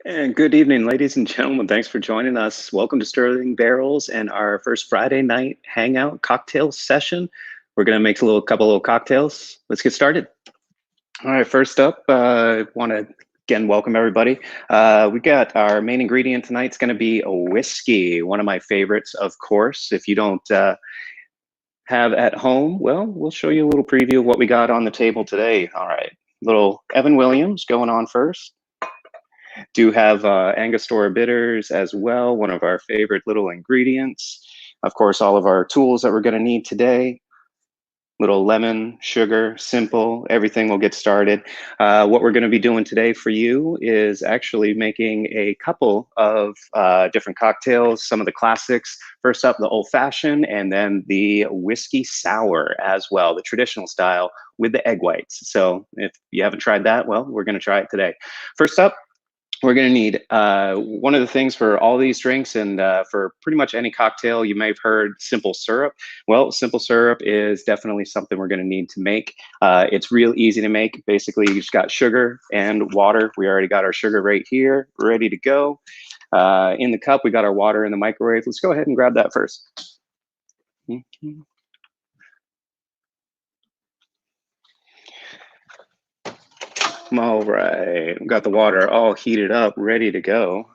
And good evening, ladies and gentlemen. Thanks for joining us. Welcome to Sterling Barrels and our first Friday night hangout cocktail session. We're going to make a couple little cocktails. Let's get started. All right, first up, I want to again welcome everybody. We got our main ingredient tonight. It's going to be a whiskey, one of my favorites, of course. If you don't have at home, well, we'll show you a little preview of what we got on the table today. All right, little Evan Williams going on first. Do have Angostura bitters as well, one of our favorite little ingredients. Of course, all of our tools that we're going to need today. Little lemon, sugar, simple, everything will get started. What we're going to be doing today for you is actually making a couple of different cocktails, some of the classics. First up, the old fashioned, and then the whiskey sour as well, the traditional style with the egg whites. So if you haven't tried that, well, we're going to try it today. First up, we're going to need one of the things for all these drinks and for pretty much any cocktail. You may have heard simple syrup. Well, simple syrup is definitely something we're going to need to make. It's real easy to make. Basically, you just got sugar and water. We already got our sugar right here, ready to go. In the cup, we got our water in the microwave. Let's go ahead and grab that first. Mm-hmm. All right, got the water all heated up, ready to go.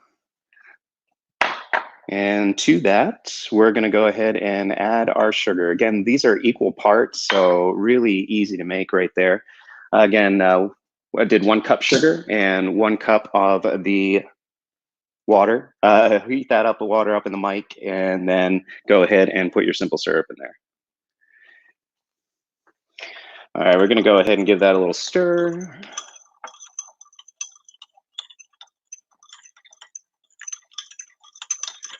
And to that, we're going to go ahead and add our sugar. Again, these are equal parts, so really easy to make right there. Again, I did 1 cup sugar and 1 cup of the water. Heat that up, the water up in the mic, and then go ahead and put your simple syrup in there. All right, we're going to go ahead and give that a little stir.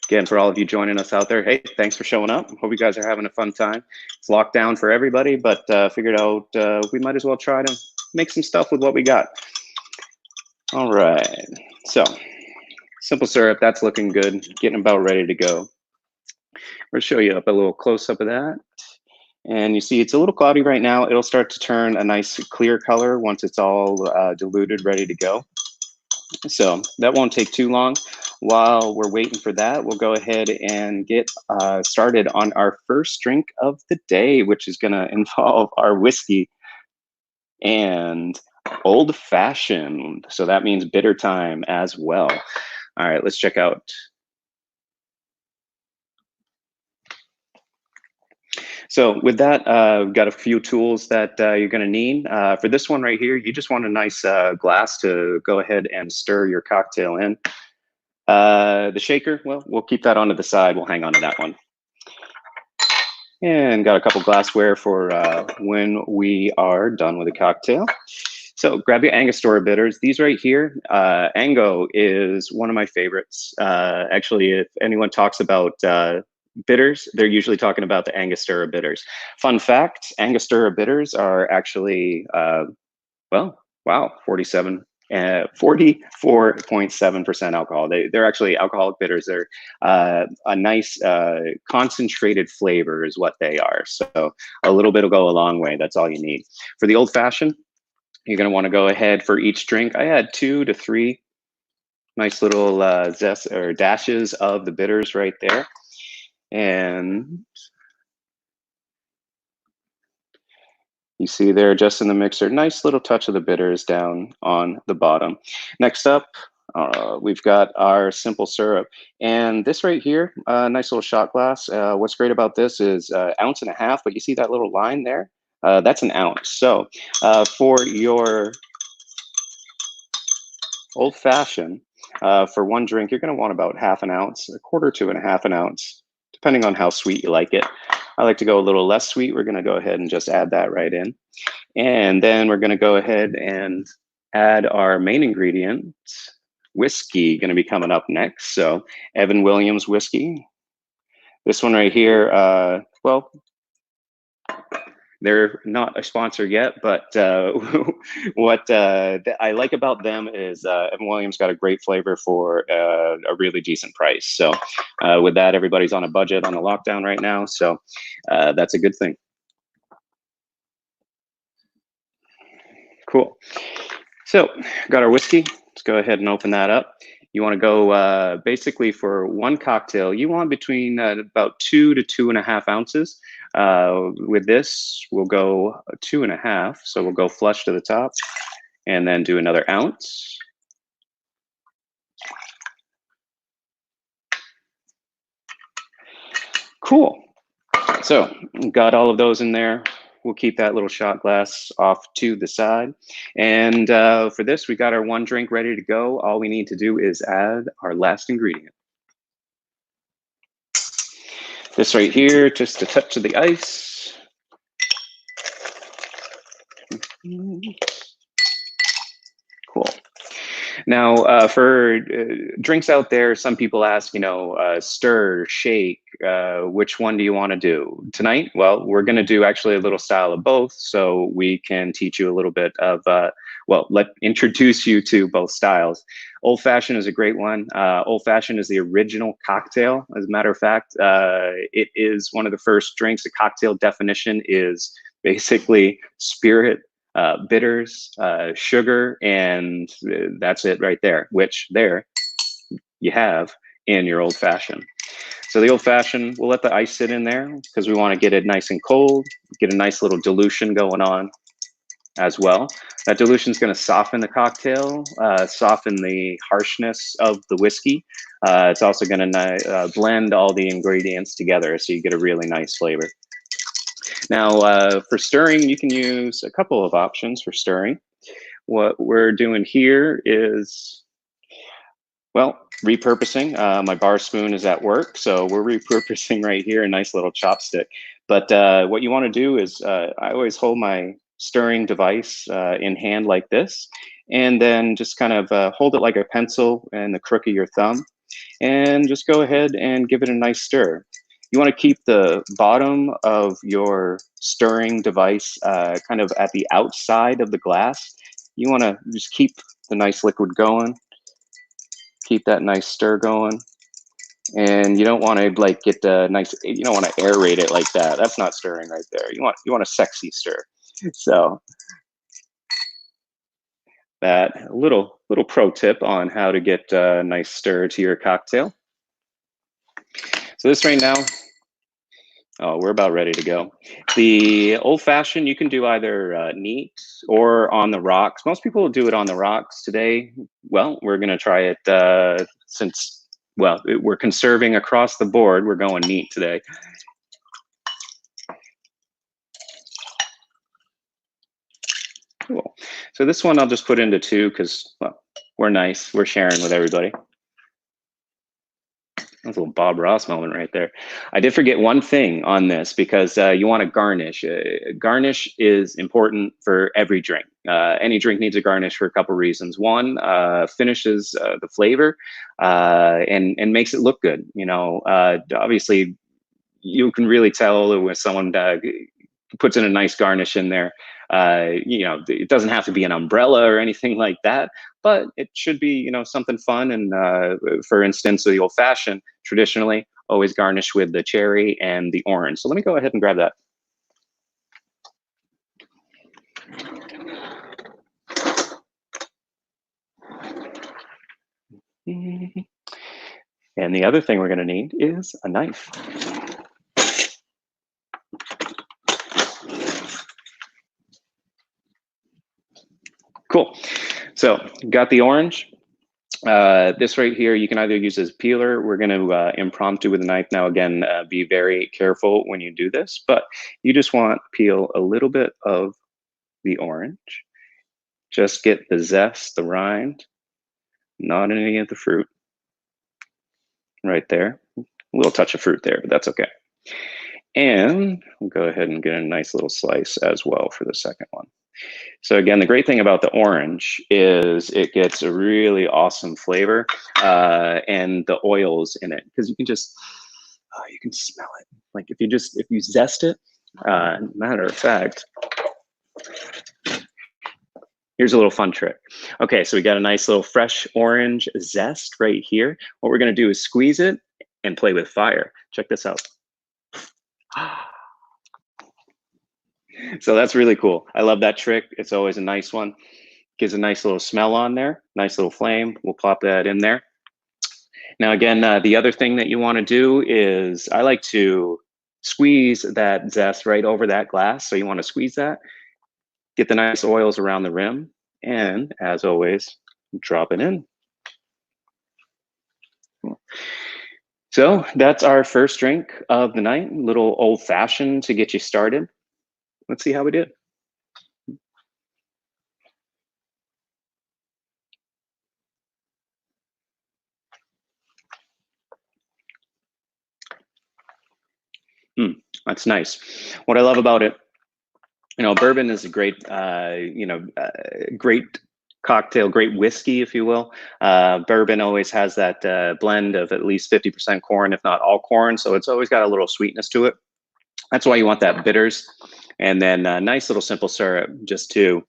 Again, for all of you joining us out there, hey, thanks for showing up. Hope you guys are having a fun time. It's locked down for everybody, but figured out we might as well try to make some stuff with what we got. All right, so simple syrup, that's looking good, getting about ready to go. We'll show you up a little close-up of that. And you see it's a little cloudy right now. It'll start to turn a nice clear color once it's all diluted, ready to go. So that won't take too long. While we're waiting for that, we'll go ahead and get started on our first drink of the day, which is going to involve our whiskey and old fashioned. So that means bitter time as well. All right, let's check out. So with that, we've got a few tools that you're going to need. For this one right here, you just want a nice glass to go ahead and stir your cocktail in. The shaker, well, we'll keep that onto the side. We'll hang on to that one. And got a couple glassware for when we are done with the cocktail. So grab your Angostura bitters. These right here, Ango is one of my favorites. Actually, if anyone talks about bitters, they're usually talking about the Angostura bitters. Fun fact, Angostura bitters are actually, well, wow, 44.7% alcohol. They're actually alcoholic bitters. They're a nice concentrated flavor is what they are. So a little bit will go a long way. That's all you need. For the old fashioned, you're going to want to go ahead for each drink. I had 2 to 3 nice little zest or dashes of the bitters right there. And you see there just in the mixer, nice little touch of the bitters down on the bottom. Next up, we've got our simple syrup. And this right here, nice little shot glass. What's great about this is 1.5 ounces, but you see that little line there? That's 1 ounce. So for your old fashioned, for 1 drink, you're going to want about 1/2 ounce, 1/4 to 1/2 ounce, depending on how sweet you like it. I like to go a little less sweet. We're going to go ahead and just add that right in. And then we're going to go ahead and add our main ingredient, whiskey, going to be coming up next. So Evan Williams whiskey. This one right here, well, they're not a sponsor yet, but what I like about them is Evan Williams got a great flavor for a really decent price. So with that, everybody's on a budget on a lockdown right now. So that's a good thing. Cool. So got our whiskey. Let's go ahead and open that up. You want to go basically for one cocktail, you want between about 2 to 2.5 ounces. With this, we'll go 2.5. So we'll go flush to the top and then do another ounce. Cool. So got all of those in there. We'll keep that little shot glass off to the side. And for this, we got our one drink ready to go. All we need to do is add our last ingredient. This right here, just a touch of the ice. Cool. Now, for drinks out there, some people ask, stir, shake, which one do you want to do? Tonight, well, we're going to do actually a little style of both, so we can teach you a little bit of, introduce you to both styles. Old fashioned is a great one. Old fashioned is the original cocktail. As a matter of fact, it is one of the first drinks. The cocktail definition is basically spirit, bitters, sugar, and that's it right there, which there you have in your old fashioned. So the old fashioned, we'll let the ice sit in there because we want to get it nice and cold, get a nice little dilution going on as well. That dilution is going to soften the cocktail, soften the harshness of the whiskey. It's also going to blend all the ingredients together so you get a really nice flavor. Now, for stirring, you can use a couple of options for stirring. What we're doing here is, well, repurposing. My bar spoon is at work, so we're repurposing right here a nice little chopstick. But what you want to do is, I always hold my stirring device in hand like this, and then just kind of hold it like a pencil in the crook of your thumb, and just go ahead and give it a nice stir. You want to keep the bottom of your stirring device kind of at the outside of the glass. You want to just keep the nice liquid going, keep that nice stir going. And you don't want to like get the nice, you don't want to aerate it like that. That's not stirring right there. You want a sexy stir. So that little pro tip on how to get a nice stir to your cocktail. So this right now, oh, we're about ready to go. The old fashioned, you can do either neat or on the rocks. Most people will do it on the rocks today. Well, we're going to try it since, well, we're conserving across the board. We're going neat today. Cool. So this one I'll just put into 2 because, well, we're nice. We're sharing with everybody. That's a little Bob Ross moment right there. I did forget one thing on this because you want to garnish. Garnish is important for every drink. Any drink needs a garnish for a couple reasons. One, finishes the flavor and makes it look good. Obviously, you can really tell when someone puts in a nice garnish in there. It doesn't have to be an umbrella or anything like that, but it should be, something fun. And for instance, the old fashioned traditionally always garnish with the cherry and the orange. So let me go ahead and grab that. And the other thing we're going to need is a knife. Cool. So got the orange. This right here, you can either use as peeler. We're going to impromptu with a knife. Now, again, be very careful when you do this, but you just want to peel a little bit of the orange. Just get the zest, the rind, not any of the fruit. Right there. A little touch of fruit there, but that's okay. And we'll go ahead and get a nice little slice as well for the second one. So again, the great thing about the orange is it gets a really awesome flavor and the oils in it, because you can just, you can smell it. Like if you zest it, matter of fact, here's a little fun trick. Okay, so we got a nice little fresh orange zest right here. What we're gonna do is squeeze it and play with fire. Check this out. So that's really cool. I love that trick. It's always a nice one. Gives a nice little smell on there. Nice little flame. We'll pop that in there. Now, again, the other thing that you want to do is I like to squeeze that zest right over that glass. So you want to squeeze that, get the nice oils around the rim, and as always, drop it in. So that's our first drink of the night, little old fashioned to get you started. Let's see how we did. Mm, that's nice. What I love about it, bourbon is a great, great cocktail, great whiskey, if you will. Bourbon always has that blend of at least 50% corn, if not all corn. So it's always got a little sweetness to it. That's why you want that bitters. And then a nice little simple syrup just to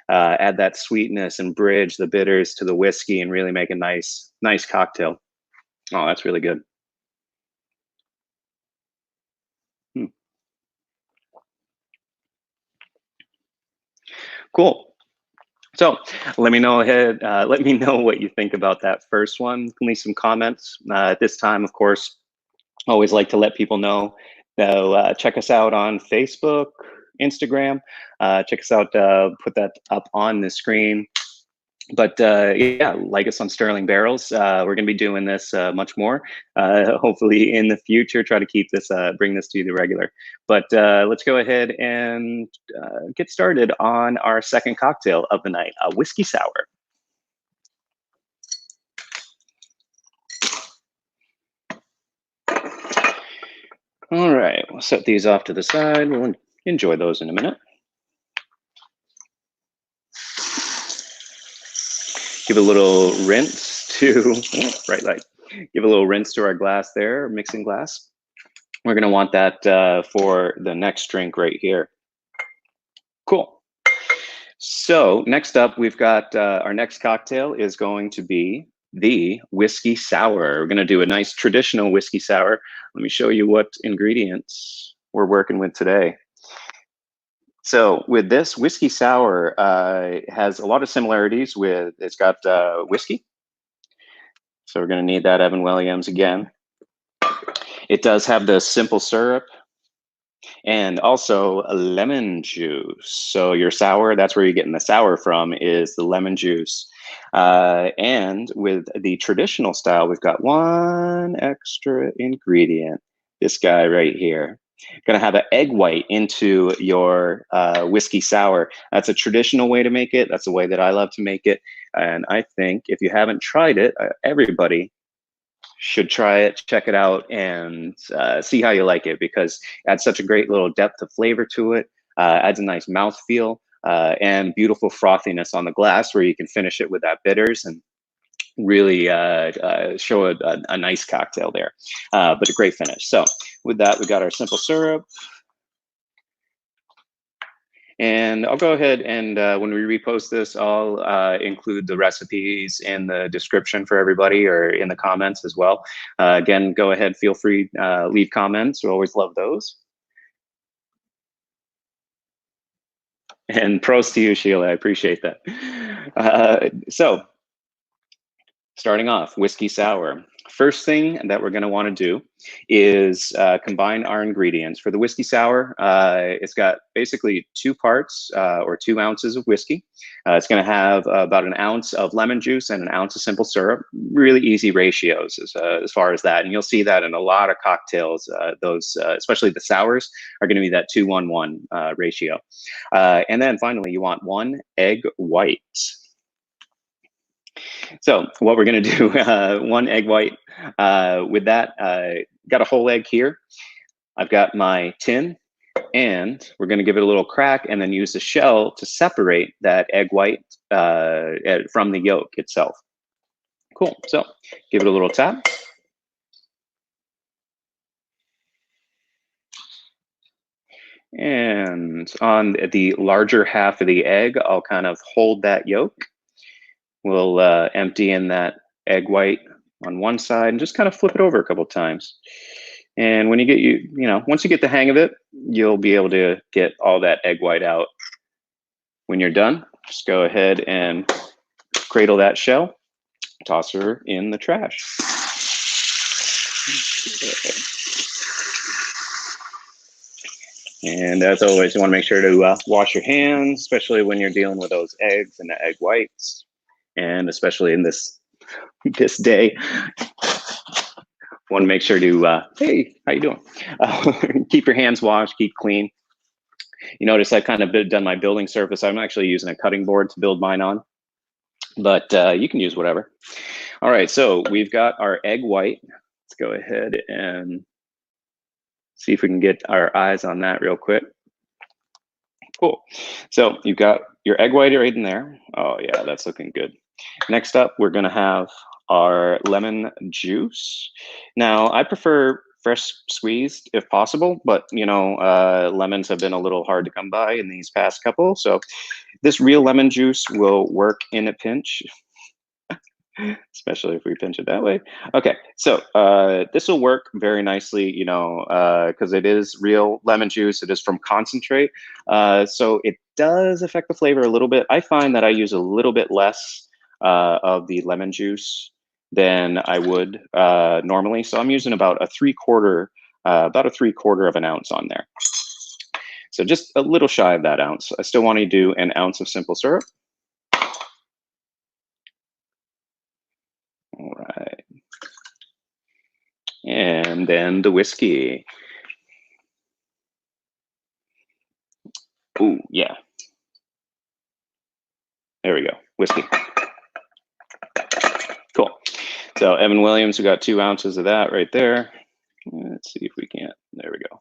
add that sweetness and bridge the bitters to the whiskey and really make a nice cocktail. Oh, that's really good. Hmm. Cool. So let me know what you think about that first one. Leave some comments. At this time, of course, always like to let people know. So check us out on Facebook, Instagram. Check us out. Put that up on the screen. But yeah, like us on Sterling Barrels. We're going to be doing this much more. Hopefully in the future, try to keep this, bring this to you the regular. But let's go ahead and get started on our second cocktail of the night, a whiskey sour. All right, we'll set these off to the side. We'll enjoy those in a minute. Give a little rinse to, right light. Give a little rinse to our glass there, mixing glass. We're gonna want that for the next drink right here. Cool. So next up, we've got our next cocktail is going to be the whiskey sour. We're gonna do a nice traditional whiskey sour. Let me show you what ingredients we're working with today. So with this whiskey sour, has a lot of similarities with, it's got whiskey. So we're gonna need that Evan Williams again. It does have the simple syrup and also a lemon juice. So your sour, that's where you're getting the sour from, is the lemon juice. And with the traditional style, we've got one extra ingredient. This guy right here. Gonna have an egg white into your whiskey sour. That's a traditional way to make it. That's the way that I love to make it. And I think if you haven't tried it, everybody should try it, check it out, and see how you like it, because it adds such a great little depth of flavor to it, adds a nice mouth feel, and beautiful frothiness on the glass where you can finish it with that bitters and really show a nice cocktail there, but a great finish. So with that, we got our simple syrup. And I'll go ahead and when we repost this, I'll include the recipes in the description for everybody, or in the comments as well. Again, go ahead, feel free, leave comments. We always love those. And pros to you, Sheila. I appreciate that. So starting off, whiskey sour. First thing that we're going to want to do is combine our ingredients. For the whiskey sour, it's got basically 2 parts or 2 ounces of whiskey. It's going to have about an ounce of lemon juice and an ounce of simple syrup. Really easy ratios as far as that. And you'll see that in a lot of cocktails. Those, especially the sours, are going to be that 2-1-1 ratio. And then finally, you want 1 egg white. So what we're going to do, 1 egg white. With that, got a whole egg here. I've got my tin, and we're going to give it a little crack and then use the shell to separate that egg white from the yolk itself. Cool. So give it a little tap. And on the larger half of the egg, I'll kind of hold that yolk. We'll empty in that egg white on one side and just kind of flip it over a couple of times. And when you get, once you get the hang of it, you'll be able to get all that egg white out. When you're done, just go ahead and cradle that shell, toss her in the trash. And as always, you want to make sure to wash your hands, especially when you're dealing with those eggs and the egg whites, and especially in this day. Want to make sure to hey, how you doing? Keep your hands washed, keep clean. You notice I've kind of done my building surface. I'm actually using a cutting board to build mine on, but you can use whatever. All right, so we've got our egg white. Let's go ahead and see if we can get our eyes on that real quick. Cool. So you've got your egg white right in there. Oh yeah, that's looking good. Next up, we're gonna have our lemon juice. Now, I prefer fresh squeezed if possible, but lemons have been a little hard to come by in these past couple. So this real lemon juice will work in a pinch, especially if we pinch it that way. Okay, so this will work very nicely, because it is real lemon juice. It is from concentrate, so it does affect the flavor a little bit. I find that I use a little bit less of the lemon juice than I would normally. So I'm using about a three-quarter of an ounce on there. So just a little shy of that ounce. I still want to do an ounce of simple syrup. All right. And then the whiskey. Ooh, yeah. There we go. Whiskey. Cool. So Evan Williams, we got 2 ounces of that right there. Let's see if we can't. There we go.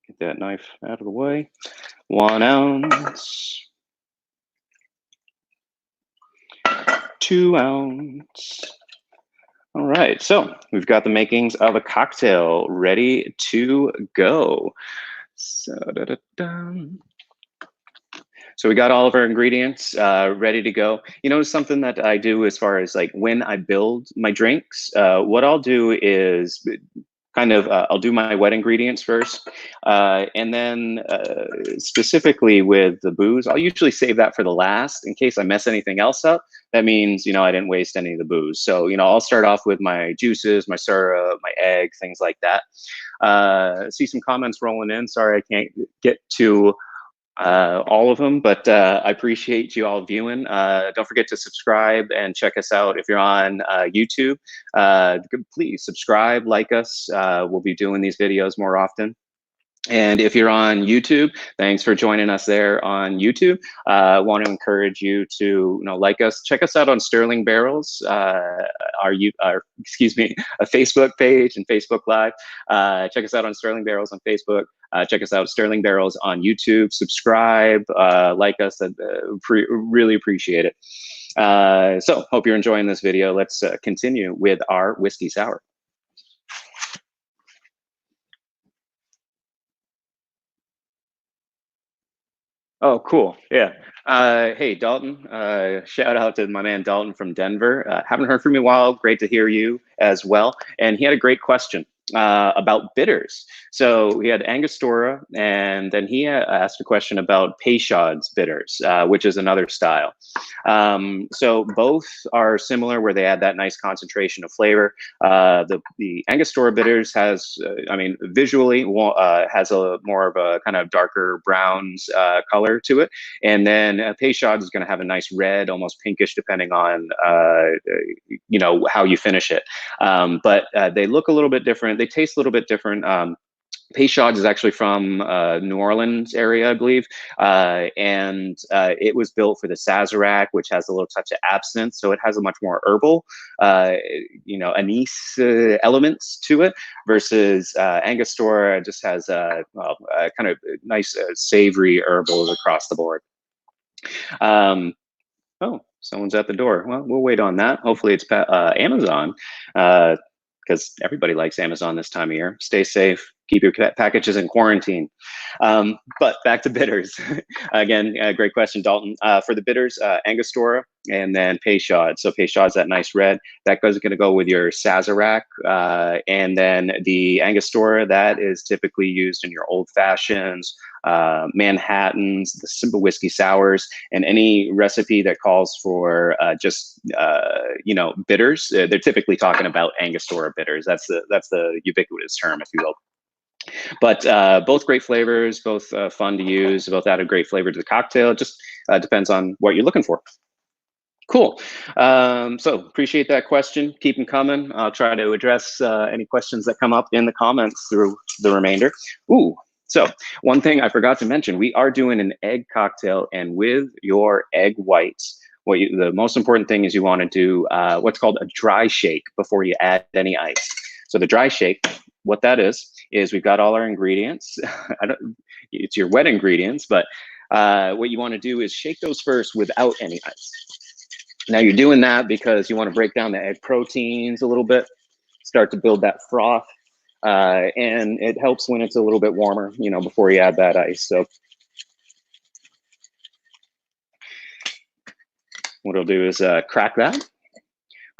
Get that knife out of the way. 1 ounce. 2 ounce. All right, so we've got the makings of a cocktail ready to go. So, so we got all of our ingredients ready to go. Something that I do as far as like when I build my drinks, what I'll do is I'll do my wet ingredients first, and then specifically with the booze, I'll usually save that for the last in case I mess anything else up. That means, I didn't waste any of the booze. So, I'll start off with my juices, my syrup, my egg, things like that. See some comments rolling in. Sorry, I can't get to all of them, but I appreciate you all viewing. Don't forget to subscribe and check us out if you're on YouTube. Please subscribe, like us. We'll be doing these videos more often. And if you're on YouTube, thanks for joining us there on YouTube. I want to encourage you to like us. Check us out on Sterling Barrels, a Facebook page and Facebook Live. Check us out on Sterling Barrels on Facebook. Check us out Sterling Barrels on YouTube. Subscribe, like us. Really appreciate it. So hope you're enjoying this video. Let's continue with our whiskey sour. Oh, cool. Yeah. Hey, Dalton. Shout out to my man Dalton from Denver. Haven't heard from you in a while. Great to hear you as well. And he had a great question about bitters. So we had Angostura, and then he asked a question about Peychaud's bitters, which is another style. So both are similar, where they add that nice concentration of flavor. The Angostura bitters has, visually has a more of a kind of darker browns color to it, and then Peychaud is going to have a nice red, almost pinkish, depending on how you finish it. But they look a little bit different. They taste a little bit different. Peychaud is actually from New Orleans area, I believe, and it was built for the Sazerac, which has a little touch of absinthe, so it has a much more herbal, anise elements to it, versus Angostura just has kind of nice savory herbals across the board. Oh, someone's at the door. Well, we'll wait on that. Hopefully it's Amazon, because everybody likes Amazon this time of year. Stay safe. keep your packages in quarantine. But back to bitters. Again, great question, Dalton. For the bitters, Angostura and then Peychaud. So Peychaud's that nice red. That goes going to go with your Sazerac. And then the Angostura, that is typically used in your old fashions, Manhattans, the simple whiskey sours, and any recipe that calls for bitters. They're typically talking about Angostura bitters. That's the ubiquitous term, if you will. But both great flavors, both fun to use, both add a great flavor to the cocktail. It just depends on what you're looking for. Cool. So appreciate that question. Keep them coming. I'll try to address any questions that come up in the comments through the remainder. Ooh. So one thing I forgot to mention, we are doing an egg cocktail, and with your egg whites, the most important thing is you want to do what's called a dry shake before you add any ice. So the dry shake, what that is we've got all our ingredients. It's your wet ingredients, but what you want to do is shake those first without any ice. Now you're doing that because you want to break down the egg proteins a little bit, start to build that froth, and it helps when it's a little bit warmer, before you add that ice. So what I'll do is crack that.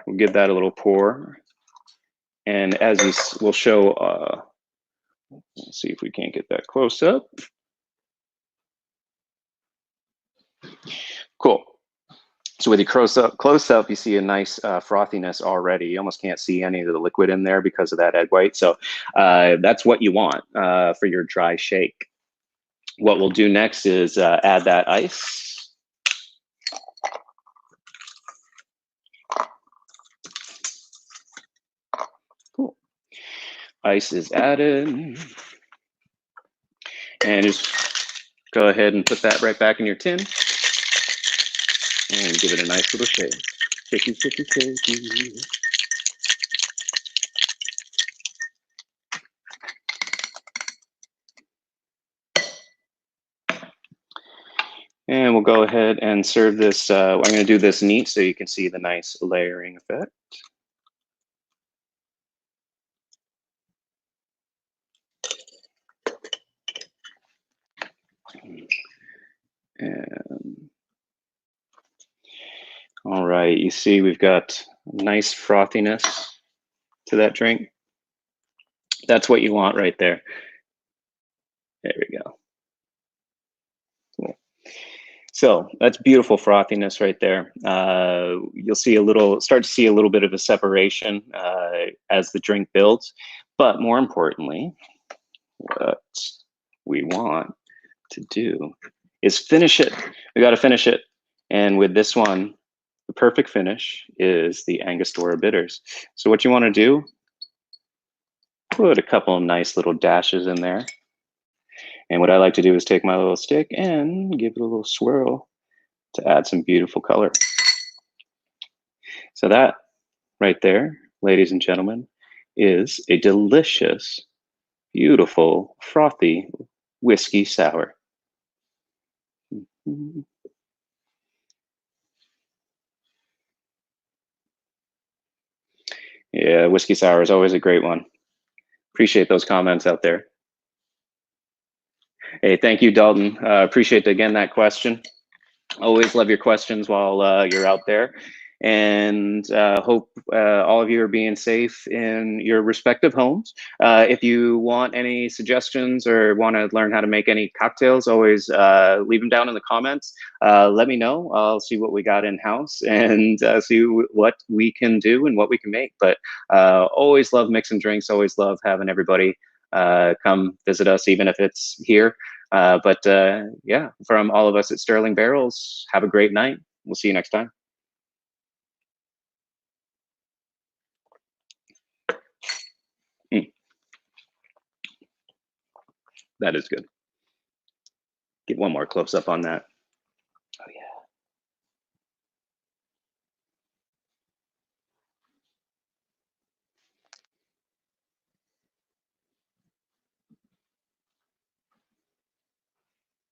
We'll give that a little pour. And as we'll show, let's see if we can't get that close up. Cool. So with your close up, you see a nice frothiness already. You almost can't see any of the liquid in there because of that egg white. So that's what you want for your dry shake. What we'll do next is add that ice. Cool. Ice is added. And just go ahead and put that right back in your tin. And give it a nice little shake. Shaky, shaky, shaky. And we'll go ahead and serve this. I'm going to do this neat so you can see the nice layering effect. And all right, you see we've got nice frothiness to that drink. That's what you want right there. There we go. Cool. So that's beautiful frothiness right there. You'll see start to see a little bit of a separation as the drink builds. But more importantly, what we want to do is finish it. We got to finish it. And with this one, the perfect finish is the Angostura bitters. So what you want to do, put a couple of nice little dashes in there. And what I like to do is take my little stick and give it a little swirl to add some beautiful color. So that right there, ladies and gentlemen, is a delicious, beautiful, frothy whiskey sour. Yeah, whiskey sour is always a great one. Appreciate those comments out there. Hey, thank you, Dalton. Appreciate, again, that question. Always love your questions while you're out there. And hope all of you are being safe in your respective homes. If you want any suggestions or want to learn how to make any cocktails, always leave them down in the comments. Let me know. I'll see what we got in-house and see what we can do and what we can make. But always love mixing drinks, always love having everybody come visit us, even if it's here. But yeah, from all of us at Sterling Barrels, have a great night. We'll see you next time. That is good. Get one more close up on that.